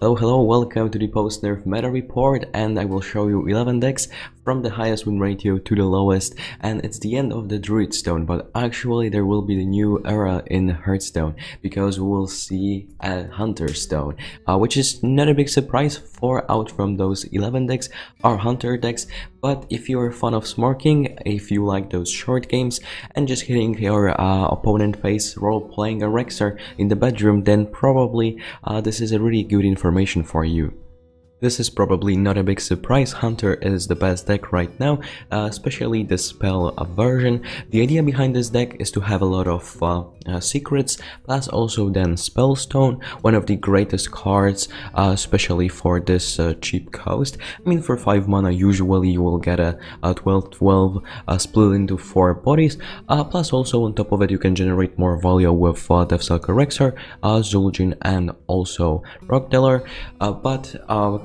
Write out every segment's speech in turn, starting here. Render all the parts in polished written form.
Hello, welcome to the Post-Nerf Meta Report, and I will show you 11 decks from the highest win ratio to the lowest. And it's the end of the Druidstone, but actually there will be the new era in Hearthstone, because we will see a Hunter Stone, which is not a big surprise. 4 out from those 11 decks are Hunter decks. But if you're a fan of smorking, if you like those short games and just hitting your opponent face role-playing a Rexer in the bedroom, then probably this is a really good information for you. This is probably not a big surprise. Hunter is the best deck right now, especially the spell version. The idea behind this deck is to have a lot of secrets, plus also then Spellstone, one of the greatest cards, especially for this cheap cost. I mean, for 5 mana usually you will get a 12-12 split into 4 bodies, plus also on top of it you can generate more value with Deathstalker Rexer, Zul'jin and also Rock Dealer, but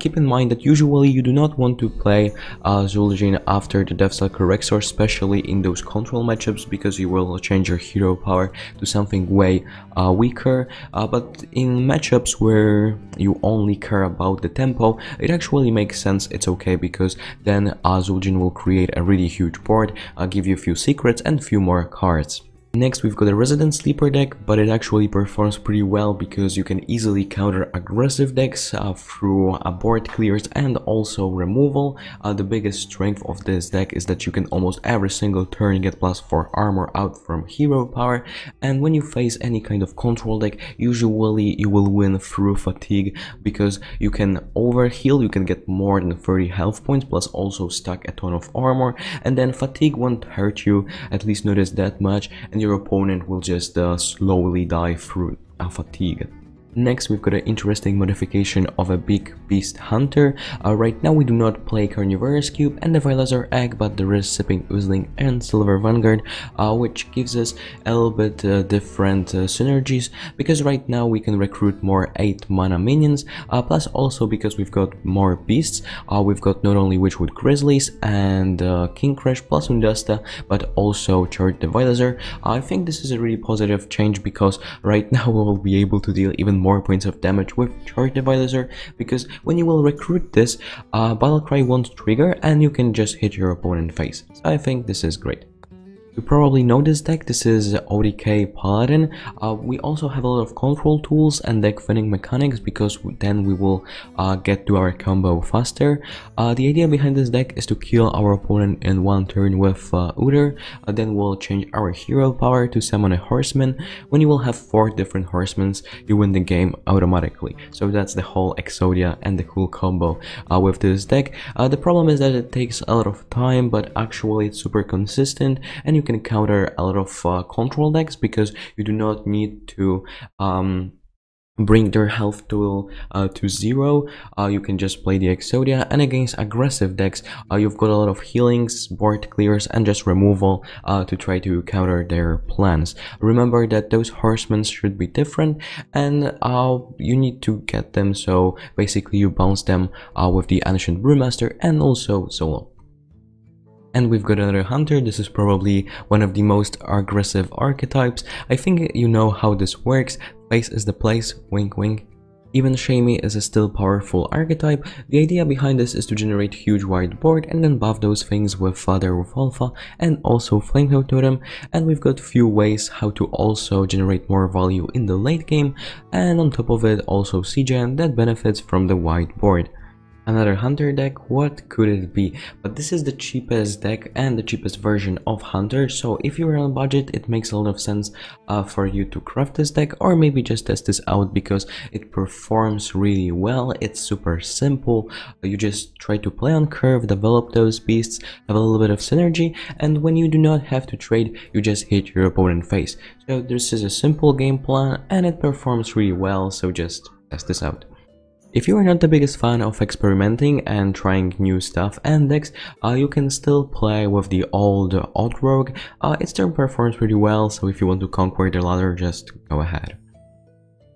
keep in mind that usually you do not want to play Zul'jin after the Deathstalker Rexer, especially in those control matchups, because you will change your hero power to something way weaker. But in matchups where you only care about the tempo, it actually makes sense. It's okay, because then Zul'jin will create a really huge board, give you a few secrets and a few more cards. Next, we've got a Resident Sleeper deck, but it actually performs pretty well because you can easily counter aggressive decks through board clears and also removal. The biggest strength of this deck is that you can almost every single turn get +4 armor out from hero power, and when you face any kind of control deck, usually you will win through fatigue, because you can overheal, you can get more than 30 health points, plus also stack a ton of armor, and then fatigue won't hurt you, at least notice that much, and your opponent will just slowly die through fatigue. Next, we've got an interesting modification of a big beast hunter. Right now we do not play Carnivorous Cube and the Vilazar Egg, but there is Sipping Oozling and Silver Vanguard, which gives us a little bit different synergies, because right now we can recruit more 8 mana minions, plus also because we've got more beasts. We've got not only Witchwood Grizzlies and King Crash plus Undasta, but also Charge the Vilazar. I think this is a really positive change, because right now we will be able to deal even more points of damage with Charge the Vilazar, because when you will recruit this, Battlecry won't trigger and you can just hit your opponent face. So I think this is great. You probably know this deck. This is ODK Paladin. We also have a lot of control tools and deck thinning mechanics, because then we will get to our combo faster. The idea behind this deck is to kill our opponent in 1 turn with Uther. Then we'll change our hero power to summon a horseman. When you will have 4 different horsemen, you win the game automatically. So that's the whole Exodia and the cool combo with this deck. The problem is that it takes a lot of time, but actually it's super consistent, and you can counter a lot of control decks, because you do not need to bring their health tool to 0. You can just play the Exodia, and against aggressive decks you've got a lot of healings, board clears and just removal to try to counter their plans. Remember that those horsemen should be different, and you need to get them, so basically you bounce them with the Ancient Brewmaster and also Solo. And we've got another hunter. This is probably one of the most aggressive archetypes. I think you know how this works. Face is the place, wink wink. Even Shamey is a still powerful archetype. The idea behind this is to generate huge wide board and then buff those things with Father with Alpha and also Flamethrower Totem. And we've got few ways how to also generate more value in the late game, and on top of it also CGen that benefits from the wide board. Another hunter deck, what could it be? But this is the cheapest deck and the cheapest version of hunter, so if you're on a budget, it makes a lot of sense for you to craft this deck, or maybe just test this out, because it performs really well. It's super simple. You just try to play on curve, develop those beasts, have a little bit of synergy, and when you do not have to trade, you just hit your opponent face. So this is a simple game plan and it performs really well, so just test this out. If you are not the biggest fan of experimenting and trying new stuff and decks, you can still play with the old Odd Rogue. Its turn performs pretty well, so if you want to conquer the ladder, just go ahead.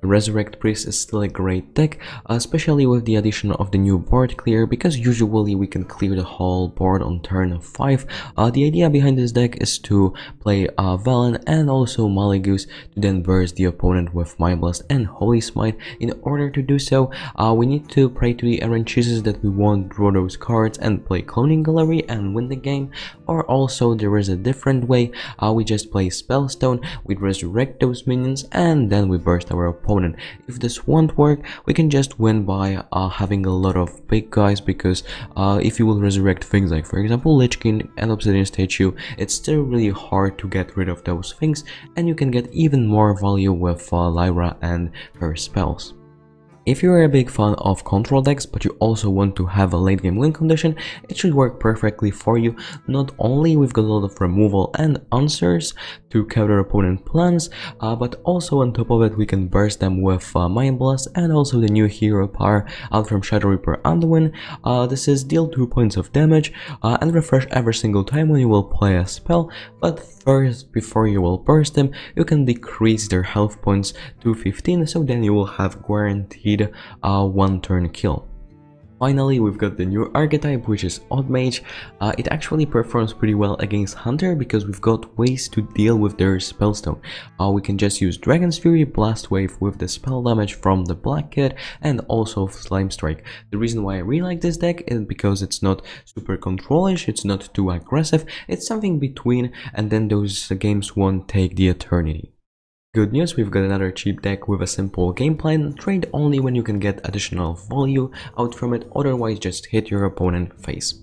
Resurrect Priest is still a great deck, especially with the addition of the new board clear, because usually we can clear the whole board on turn 5. The idea behind this deck is to play Velen and also Malygos to then burst the opponent with Mind Blast and Holy Smite. In order to do so, we need to pray to the RNGs that we won't draw those cards and play Cloning Gallery and win the game, or also there is a different way. We just play Spellstone, we resurrect those minions, and then we burst our opponent. If this won't work, we can just win by having a lot of big guys, because if you will resurrect things like, for example, Lich King and Obsidian Statue, it's still really hard to get rid of those things, and you can get even more value with Lyra and her spells. If you are a big fan of control decks, but you also want to have a late game win condition, it should work perfectly for you. Not only we've got a lot of removal and answers to counter opponent plans, but also on top of it we can burst them with Mind Blast and also the new hero power out from Shadow Reaper Anduin. This is deal 2 points of damage and refresh every single time when you will play a spell, but first, before you will burst them, you can decrease their health points to 15, so then you will have guaranteed one turn kill. Finally, we've got the new archetype, which is Odd Mage. It actually performs pretty well against Hunter because we've got ways to deal with their Spellstone. We can just use Dragon's Fury, Blast Wave with the spell damage from the Black Kid, and also Slime Strike. The reason why I really like this deck is because it's not super controlish, it's not too aggressive, it's something between, and then those games won't take the eternity. Good news, we've got another cheap deck with a simple game plan. Trade only when you can get additional value out from it, otherwise just hit your opponent face.